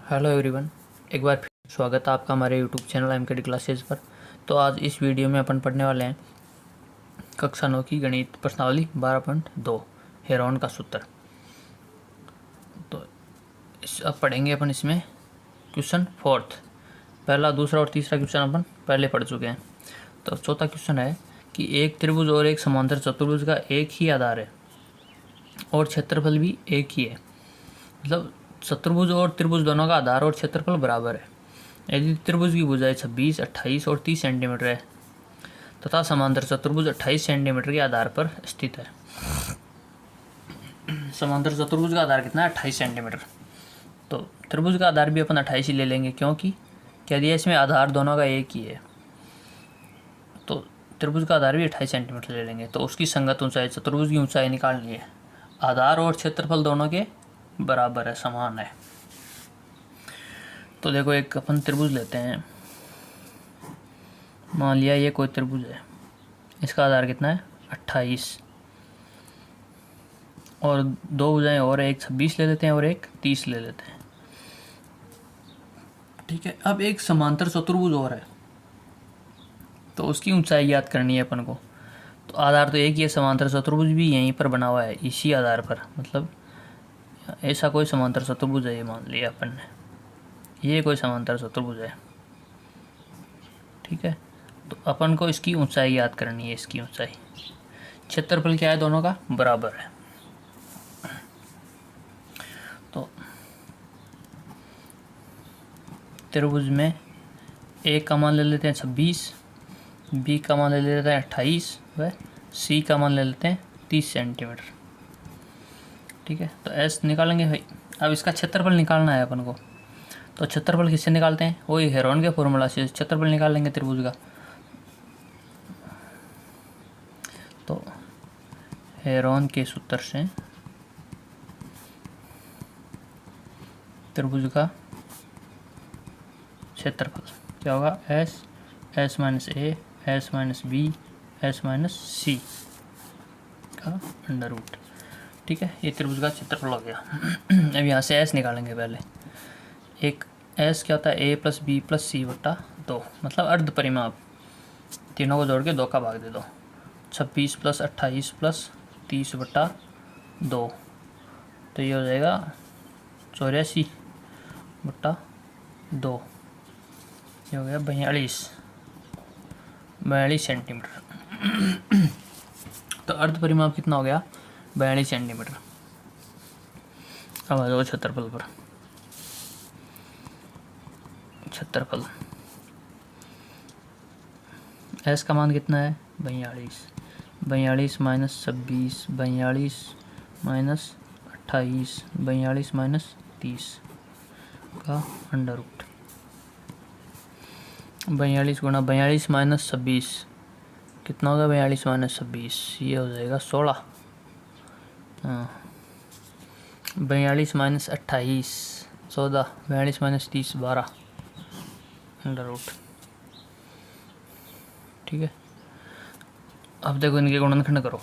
Hello everyone, एक बार फिर स्वागत है आपका हमारे यूट्यूब चैनल एमकेडी क्लासेस पर। तो आज इस वीडियो में अपन पढ़ने वाले हैं कक्षा 9 की गणित प्रश्नावली 12.2 हेरोन का सूत्र। तो अब पढ़ेंगे अपन इसमें क्वेश्चन फोर्थ। पहला, दूसरा और तीसरा क्वेश्चन अपन पहले पढ़ चुके हैं। तो चौथा क्वेश्चन है कि एक त्रिभुज और एक समांतर चतुर्भुज का एक ही आधार है और क्षेत्रफल भी एक ही है। मतलब चतुर्भुज और त्रिभुज दोनों का आधार और क्षेत्रफल बराबर है। यदि त्रिभुज की भुजाएं 26, 28 और 30 सेंटीमीटर है तथा समांतर चतुर्भुज 28 सेंटीमीटर के आधार पर स्थित है। समांतर चतुर्भुज का आधार कितना है? 28 सेंटीमीटर। तो त्रिभुज का आधार भी अपन 28 ही ले लेंगे, क्योंकि क्या दिया इसमें, आधार दोनों का एक ही है। तो त्रिभुज का आधार भी 28 सेंटीमीटर ले लेंगे। तो उसकी संगत ऊंचाई, चतुर्भुज की ऊंचाई निकालनी है। आधार और क्षेत्रफल दोनों के बराबर है, समान है। तो देखो, एक अपन त्रिभुज लेते हैं। मान लिया ये कोई त्रिभुज है, इसका आधार कितना है? 28। और दो भुजाएं और, एक 26 ले लेते हैं और एक 30 ले लेते हैं। ठीक है। अब एक समांतर चतुर्भुज और है, तो उसकी ऊंचाई याद करनी है अपन को। तो आधार तो एक ही है, समांतर चतुर्भुज भी यहीं पर बना हुआ है, इसी आधार पर। मतलब ऐसा कोई समांतर चतुर्भुज है, ये मान लिया अपन ने, ये कोई समांतर चतुर्भुज है। ठीक है। तो अपन को इसकी ऊंचाई याद करनी है। इसकी ऊंचाई, क्षेत्रफल क्या है? दोनों का बराबर है। तो त्रिभुज में ए का मान ले लेते हैं 26, बी का मान ले लेते हैं 28 व सी का मान ले लेते हैं 30 सेंटीमीटर। ठीक है। तो एस निकालेंगे भाई। अब इसका क्षेत्रफल निकालना है अपन को। तो क्षेत्रफल किससे निकालते हैं? वही हेरोन के फॉर्मूला से क्षेत्रफल निकाल लेंगे त्रिभुज का। तो हेरोन के सूत्र से त्रिभुज का क्षेत्रफल क्या होगा? S, S minus A, S minus B, S minus C का अंडर रूट। ठीक है। ये त्रिभुज का क्षेत्रफल हो गया। अब यहाँ से एस निकालेंगे पहले। एक एस क्या होता है? ए प्लस बी प्लस सी बटा 2, मतलब अर्ध परिमाप। तीनों को जोड़ के 2 का भाग दे दो। 26 प्लस 28 प्लस 30 बटा 2, तो ये हो जाएगा 84 बटा 2। ये हो गया 42 सेंटीमीटर। तो अर्ध परिमाप कितना हो गया? 42 सेंटीमीटर। अब आ जाओ क्षेत्रफल पर। क्षेत्रफल एस का मान कितना है? 42। 42 माइनस 26, 42 माइनस 28, 42 माइनस 30 का अंडर रूट। 42 गुणा 42 माइनस 26 कितना होगा? 42 माइनस 26, ये हो जाएगा 16। हाँ, 42 माइनस 28 14, 42 माइनस 30 12 अंडर रूट। ठीक है। अब देखो, इनके गुणनखंड करो।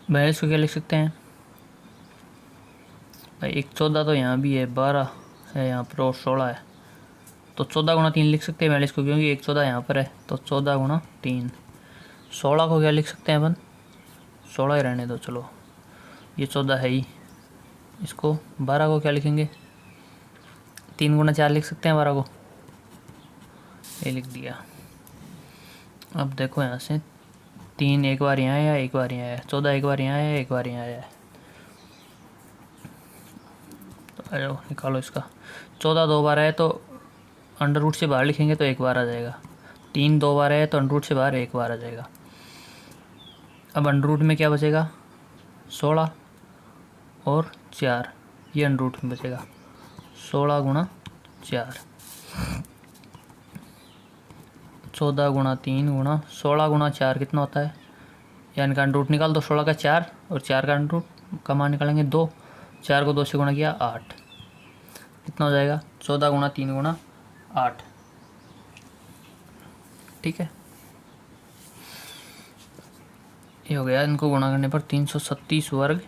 42 को क्या लिख सकते हैं भाई? एक 14 तो यहाँ भी है, 12 है यहाँ पर और 16 है। तो 14 गुणा 3 लिख सकते हैं 42 को, क्योंकि एक 14 यहाँ पर है। तो 14 गुणा 3। 16 को क्या लिख सकते हैं अपन? 16 ही रहने दो, चलो, ये 14 है ही। इसको 12 को क्या लिखेंगे? 3 गुणा 4 लिख सकते हैं 12 को, ये लिख दिया। अब देखो, यहाँ से 3 एक बार यहाँ आया, एक बार यहाँ आया, 14 एक बार यहाँ आया, एक बार यहाँ आया। तो आ जाओ, निकालो इसका। 14 2 बार आया तो अंडर रूट से बाहर लिखेंगे तो एक बार आ जाएगा। 3 2 बार आया तो अंडर रूट से बाहर एक बार आ जाएगा। अब अंडर रूट में क्या बचेगा? 16 और 4, ये अंडर रूट में बचेगा। 16 गुणा 4, 14 गुणा 3 गुणा 16 गुणा 4 कितना होता है? यानी का अंडर रूट निकाल दो। 16 का 4 और 4 का अंडर रूट का मान निकालेंगे 2। 4 को 2 से गुणा किया 8, कितना हो जाएगा? 14 गुणा 3 गुणा 8। ठीक है। ये हो गया। इनको गुणा करने पर 337 वर्ग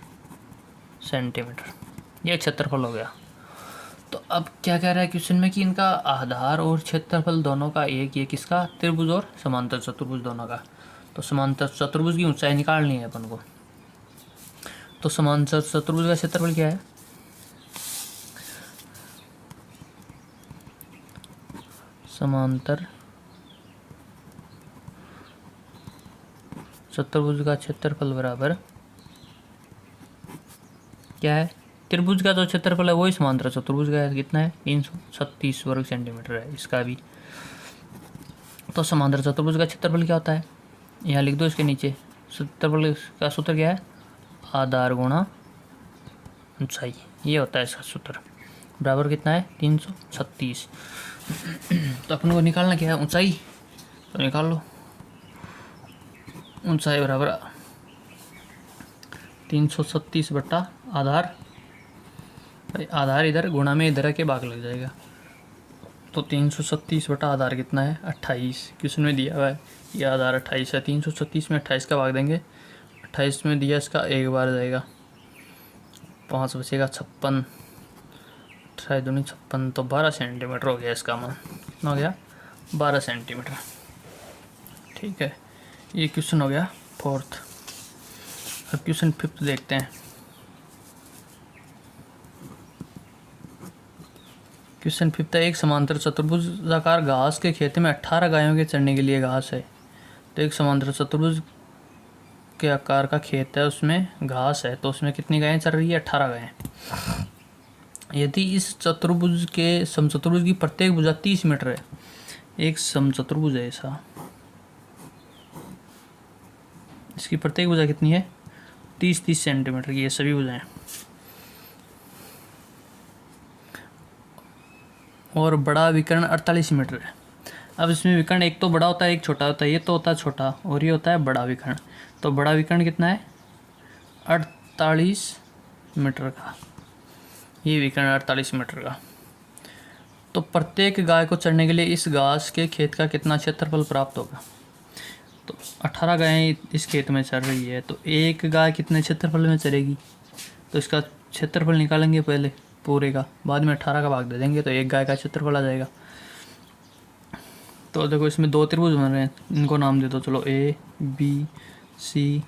सेंटीमीटर। ये क्षेत्रफल हो गया। तो अब क्या कह रहा है क्वेश्चन में कि इनका आधार और क्षेत्रफल दोनों का एक, ये किसका, त्रिभुज और समांतर चतुर्भुज दोनों का। तो समांतर चतुर्भुज की ऊंचाई निकालनी है अपन को। तो समांतर चतुर्भुज का क्षेत्रफल क्या है, समांतर चतुर्भुज का क्षेत्रफल बराबर क्या है, त्रिभुज का जो क्षेत्रफल है वही समांतर चतुर्भुज का है, कितना है 336 वर्ग सेंटीमीटर है इसका भी। तो समांतर चतुर्भुज का क्षेत्रफल क्या होता है, यहाँ लिख दो इसके नीचे। क्षेत्रफल का सूत्र क्या है, आधार गुणा ऊंचाई, ये होता है इसका सूत्र। बराबर कितना है 336। तो अपन को निकालना क्या है, ऊंचाई। तो निकाल लो, ऊंचाई बराबर 336 बट्टा आधार, आधार इधर गुणा में इधर के भाग लग जाएगा। तो 336 बटा आधार कितना है 28, क्वेश्चन में दिया हुआ है ये आधार 28 है। 336 में 28 का भाग देंगे, 28 में दिया इसका एक बार जाएगा, 5 बचेगा 56, 28 दूनी 56, तो 12 सेंटीमीटर हो गया इसका मान। कितना हो गया 12 सेंटीमीटर। ठीक है, ये क्वेश्चन हो गया फोर्थ। अब क्वेश्चन फिफ्थ देखते हैं। क्वेश्चन फिफ्थ है, एक समांतर चतुर्भुजाकार घास के खेत में 18 गायों के चरने के लिए घास है। तो एक समांतर चतुर्भुज के आकार का खेत है, उसमें घास है, तो उसमें कितनी गायें चर रही है, 18 गायें। यदि इस चतुर्भुज के समचतुर्भुज की प्रत्येक भुजा 30 मीटर है, एक समचतुर्भुज है ऐसा, इसकी प्रत्येक भुजा कितनी है 30-30 सेंटीमीटर की, ये सभी भुजाएं। और बड़ा विकर्ण 48 मीटर है। अब इसमें विकर्ण एक तो बड़ा होता है एक छोटा होता है, ये तो होता है छोटा और ये होता है बड़ा विकर्ण। तो बड़ा विकर्ण कितना है 48 मीटर का, ये विकर्ण 48 मीटर का। तो प्रत्येक गाय को चरने के लिए इस घास के खेत का कितना क्षेत्रफल प्राप्त होगा। तो 18 गायें इस खेत में चर रही है, तो एक गाय कितने क्षेत्रफल में चरेगी, तो इसका क्षेत्रफल निकालेंगे पहले पूरे का, बाद में 18 का भाग दे देंगे, तो एक गाय का क्षेत्रफल आ जाएगा। तो देखो इसमें दो त्रिभुज बन रहे हैं, इनको नाम दे दो चलो A B C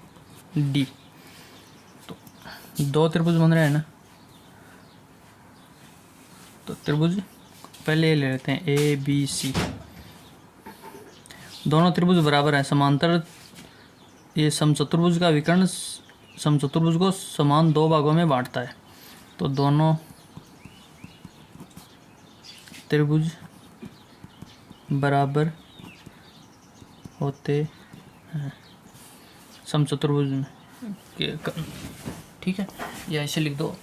D। तो दो त्रिभुज बन रहे हैं ना, तो त्रिभुज पहले ले लेते हैं A B C। दोनों त्रिभुज बराबर हैं, समांतर ये समचतुर्भुज का विकर्ण समचतुर्भुज को समान दो भागों में बांटता है। तो दोनों त्रिभुज बराबर होते हैं समचतुर्भुज में। ठीक है, या ऐसे लिख दो,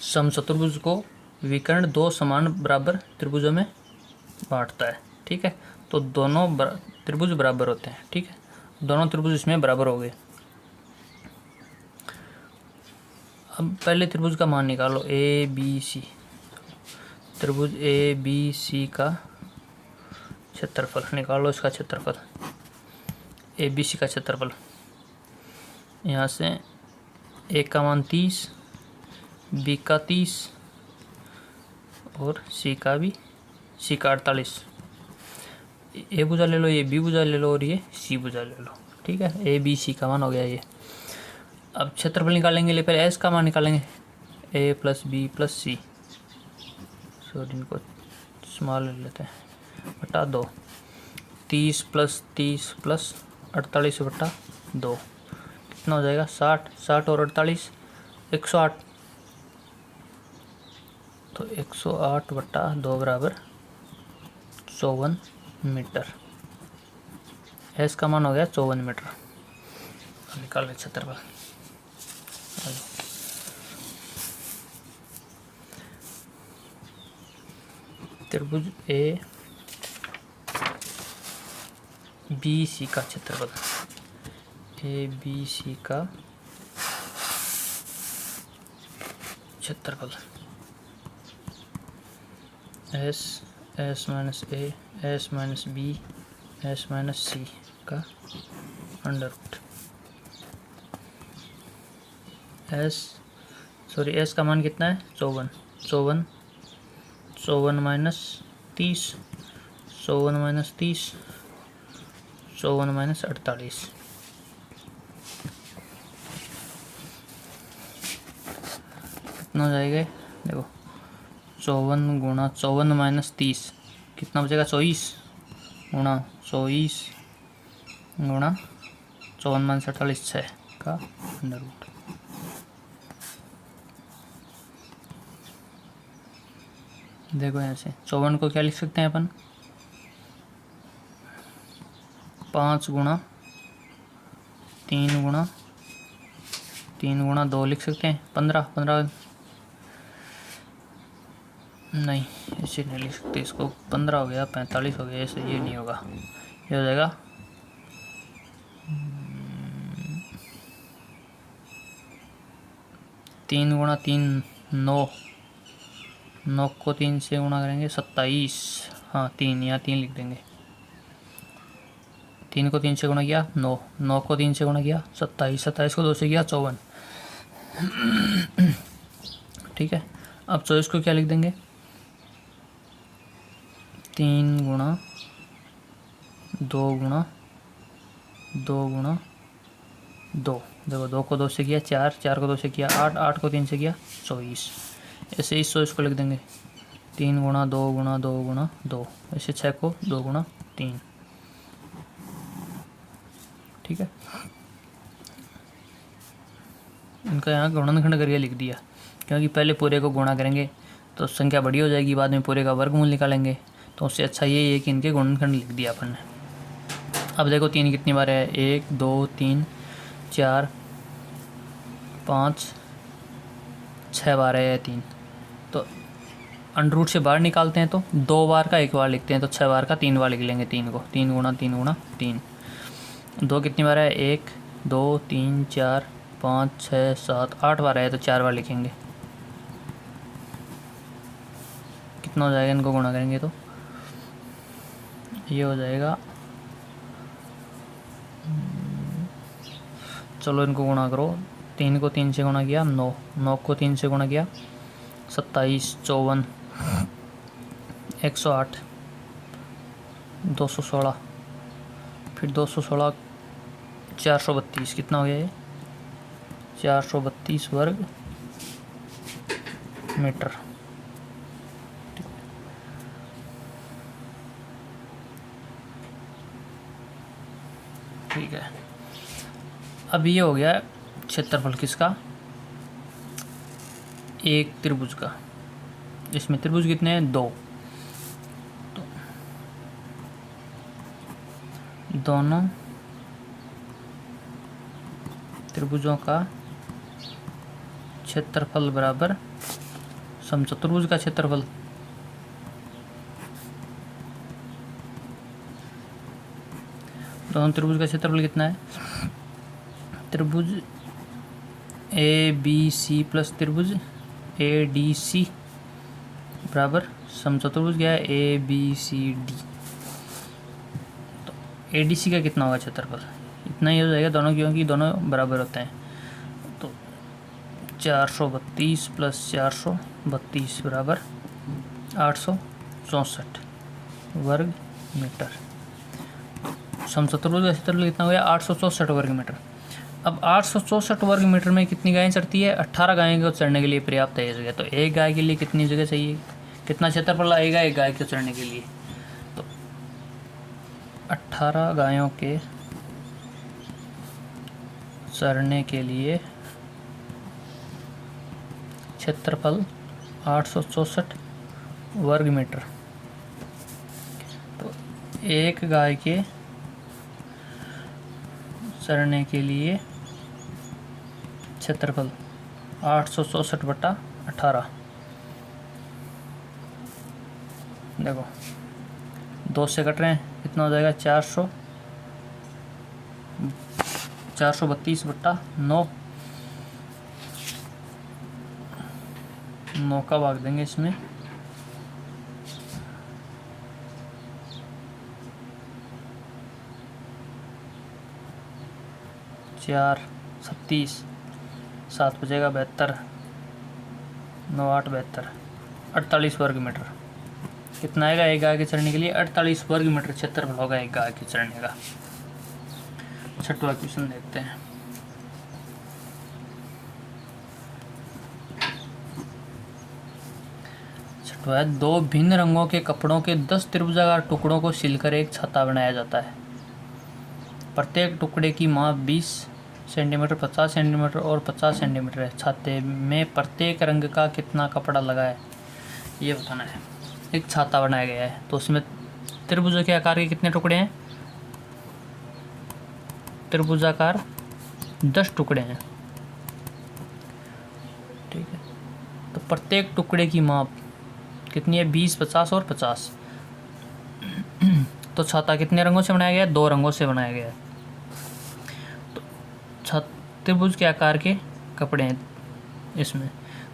समचतुर्भुज को विकर्ण दो समान बराबर त्रिभुजों में बांटता है। ठीक है, तो दोनों त्रिभुज बराबर होते हैं। ठीक है, दोनों त्रिभुज इसमें बराबर हो गए। अब पहले त्रिभुज का मान निकालो A B C। त्रिभुज A B C का क्षेत्रफल निकालो, इसका क्षेत्रफल A B C का क्षेत्रफल, यहाँ से A का मान 30, B का 30 और C का भी, C का 48। A भुजा ले लो, ये B भुजा ले लो और ये C भुजा ले लो। ठीक है, A B C का मान हो गया ये। अब क्षेत्रफल निकालेंगे, ले पहले S का मान निकालेंगे, A plus B plus C, sorry इनको स्मॉल ले लेते हैं, बटा 2, 30 प्लस 30 प्लस 48 बटा 2, कितना हो जाएगा 60, 60 और 48 108। तो 108 बटा 2 बराबर 54 मीटर। एस का मान हो गया 54 मीटर। निकाल क्षेत्रफल, त्रिभुज A B C का क्षेत्रफल, A B C का क्षेत्रफल S minus A S minus B S minus C का under root. S sorry S का मान कितना है 54, 54, 54 माइनस 30, 54 माइनस 30, 54 माइनस 48, कितना हो जाएगा देखो 54 गुणा 54 माइनस 30 कितना बचेगा 24 गुणा 24 गुणा 54 माइनस 48 6 का अंडर रूट। देखो यहाँ से 54 को क्या लिख सकते हैं अपन 5 गुणा 3 गुणा 3 गुणा 2 लिख सकते हैं 15, 15 नहीं ऐसे नहीं लिख सकते इसको 15 हो गया 45 हो गया ऐसे ये नहीं होगा, ये हो जाएगा 3 गुणा 3 9, 9 को 3 से गुणा करेंगे 27, हाँ 3 यहाँ 3 लिख देंगे, 3 को 3 से गुणा किया 9, 9 को 3 से गुणा किया 27, 27 को 2 से किया 54। ठीक है, अब 24 को क्या लिख देंगे 3 गुणा 2 गुणा 2 गुणा 2, देखो 2 को 2 से किया 4, 4 को 2 से किया 8, 8 को 3 से किया 24, ऐसे इस 24 को लिख देंगे 3 गुणा 2 गुणा 2 गुणा 2, ऐसे 6 को 2 गुणा 3। ठीक है, इनका यहाँ गुणनखंड करके लिख दिया, क्योंकि पहले पूरे को गुणा करेंगे तो संख्या बड़ी हो जाएगी, बाद में पूरे का वर्गमूल निकालेंगे, तो उससे अच्छा यही है कि इनके गुणनखंड लिख दिया अपन ने। अब देखो 3 कितनी बार है 1 2 3 4 5 6 बार है 3, तो अंडर रूट से बाहर निकालते हैं तो 2 बार का 1 बार लिखते हैं, तो 6 बार का 3 बार लिख लेंगे 3 को, 3 गुणा 3 गुणा 3। 2 कितनी बार है 1 2 3 4 5 6 7 8 बार है, तो 4 बार लिखेंगे। कितना हो जाएगा इनको गुणा करेंगे तो ये हो जाएगा, चलो इनको गुणा करो, 3 को 3 से गुणा किया 9, 9 को 3 से गुणा किया 27, 54, 108, 216, फिर 216 432, कितना हो गया ये 432 वर्ग मीटर। ठीक है, अब ये हो गया क्षेत्रफल किसका, एक त्रिभुज का। इसमें त्रिभुज कितने हैं 2, तो दोनों त्रिभुजों का क्षेत्रफल बराबर समचतुर्भुज का क्षेत्रफल। दोनों त्रिभुज का क्षेत्रफल कितना है, त्रिभुज ए बी सी प्लस त्रिभुज ए डी सी बराबर समचतुर्भुज क्या है ए बी सी डी। तो ए डी सी का कितना होगा क्षेत्रफल, इतना ही हो जाएगा दोनों, क्योंकि दोनों बराबर होते हैं। तो 432 प्लस 432 बराबर 864 वर्ग मीटर। समचतुर्भुज का क्षेत्रफल कितना हो गया 864 वर्ग मीटर। अब 864 वर्ग मीटर में कितनी गायें चढ़ती है 18 गायों को चढ़ने के लिए पर्याप्त है जगह। तो एक गाय के लिए कितनी जगह चाहिए, कितना क्षेत्रफल आएगा एक गाय को चढ़ने के लिए, तो 18 गायों के चढ़ने के लिए क्षेत्रफल 864 वर्ग मीटर। तो एक गाय के चढ़ने के लिए क्षेत्रफल 864/18। देखो 2 से कट रहे हैं, कितना हो जाएगा 432/9। 9 का भाग देंगे इसमें, चार 36, 7 बचेगा 72, 9 8 72 48 वर्ग मीटर। कितना आएगा एक गाय के चढ़ने के लिए? 48 वर्ग मीटर क्षेत्रफल होगा एक गाय के चढ़ने का। छठवां क्वेश्चन देखते हैं। छठवां है, 2 भिन्न रंगों के कपड़ों के 10 त्रिभुजाकार टुकड़ों को सिलकर एक छाता बनाया जाता है। प्रत्येक टुकड़े की माप 20 सेंटीमीटर, 50 सेंटीमीटर और 50 सेंटीमीटर है। छाते में प्रत्येक रंग का कितना कपड़ा लगा है, ये बताना है। एक छाता बनाया गया है तो उसमें त्रिभुज के आकार के कितने टुकड़े हैं? त्रिभुजाकार 10 टुकड़े हैं। ठीक है, तो प्रत्येक टुकड़े की माप कितनी है? 20, 50 और 50। तो छाता कितने रंगों से बनाया गया है? 2 रंगों से बनाया गया है। तो त्रिभुज के आकार के कपड़े हैं इसमें,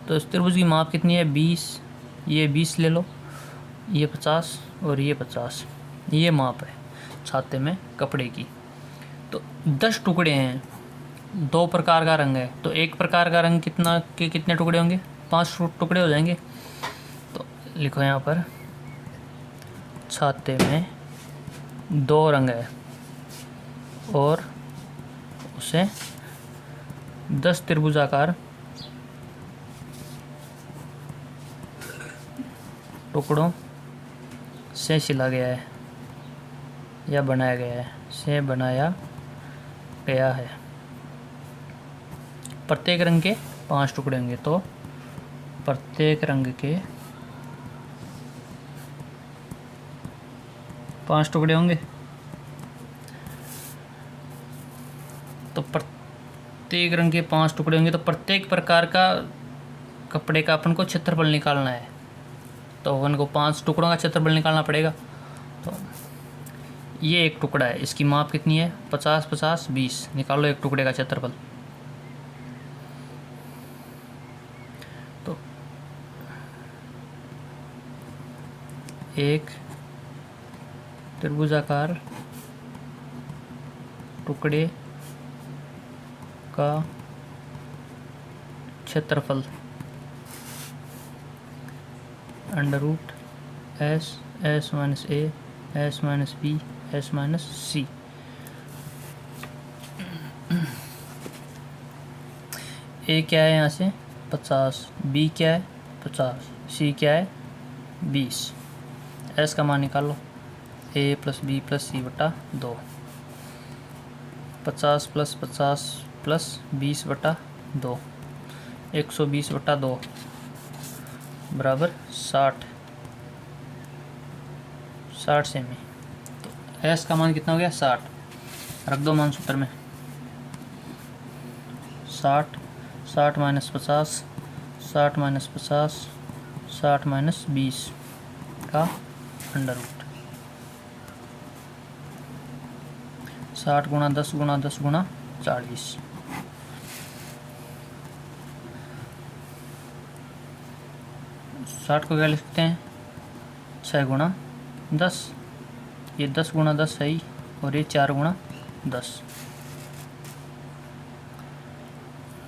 तो इस त्रिभुज की माप कितनी है? 20, ये 20 ले लो, ये 50 और ये 50, ये माप है छाते में कपड़े की। तो 10 टुकड़े हैं, 2 प्रकार का रंग है, तो एक प्रकार का रंग कितने टुकड़े होंगे? 5 टुकड़े हो जाएंगे। तो लिखो यहाँ पर छाते में 2 रंग है और उसे 10 त्रिभुजाकार टुकड़ों से सिला गया है या बनाया गया है। प्रत्येक रंग के 5 टुकड़े होंगे, तो प्रत्येक रंग के 5 टुकड़े होंगे। तो प्रत्येक रंग के 5 टुकड़े होंगे, तो प्रत्येक प्रकार का कपड़े का अपन को क्षेत्रफल निकालना है। तो अपन को 5 टुकड़ों का क्षेत्रफल निकालना पड़ेगा। तो ये एक टुकड़ा है, इसकी माप कितनी है? 50 50 20। निकालो एक टुकड़े का क्षेत्रफल। तो एक त्रिभुजाकार टुकड़े का क्षेत्रफल √S S - A S - B S - C। A क्या है यहाँ से? 50, B क्या है? 50, C क्या है? 20। S का मान निकालो, A + B + C / 2। 50 + 50 + 20 / 2, 120 / 2 बराबर 60 सेमी। तो S का मान कितना हो गया? 60। रख दो मान सूत्र में। 60 60 - 50 60 - 50 60 - 20 का √ 60 × 10 × 10 × 40। को क्या लिखते हैं? 6 × 10। ये 10 × 10 है ही, और ये 4 × 10।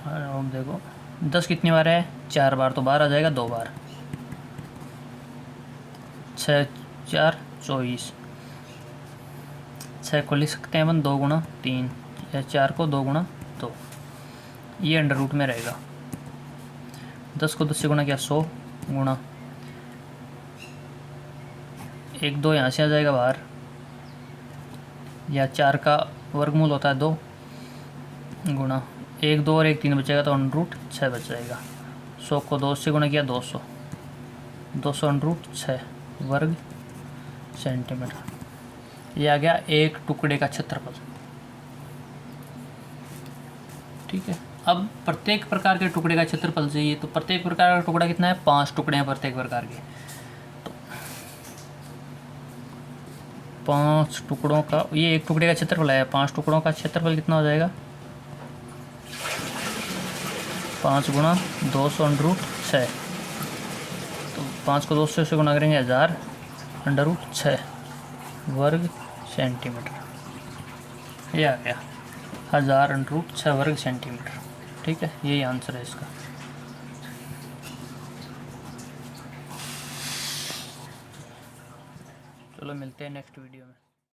अब देखो 10 कितनी बार है? 4 बार, तो बार आ जाएगा 2 बार। 6 4 24। 6 को लिख सकते हैं अपन 2 × 3, या 4 को 2 × 2। ये √ में रहेगा। 10 को 10 से गुणा किया 100 गुणा 1 2 यहाँ से आ जाएगा बाहर, या 4 का वर्गमूल होता है 2 गुणा 1 2 और 1 3 बचेगा, तो √6 बच जाएगा। 100 को 2 से गुणा किया 200, 200 √6 वर्ग सेंटीमीटर। ये आ गया एक टुकड़े का क्षेत्रफल। ठीक है, अब प्रत्येक प्रकार के टुकड़े का क्षेत्रफल चाहिए, तो प्रत्येक प्रकार का टुकड़ा कितना है? 5 टुकड़े हैं प्रत्येक प्रकार के। तो 5 टुकड़ों का, ये एक टुकड़े का क्षेत्रफल है, 5 टुकड़ों का क्षेत्रफल कितना हो जाएगा? 5 × 200 √6। तो 5 को 200 से गुणा करेंगे 1000 √6 वर्ग सेंटीमीटर। ये आ गया 1000 √6 वर्ग सेंटीमीटर। ठीक है, यही आंसर है इसका। चलो मिलते हैं नेक्स्ट वीडियो में।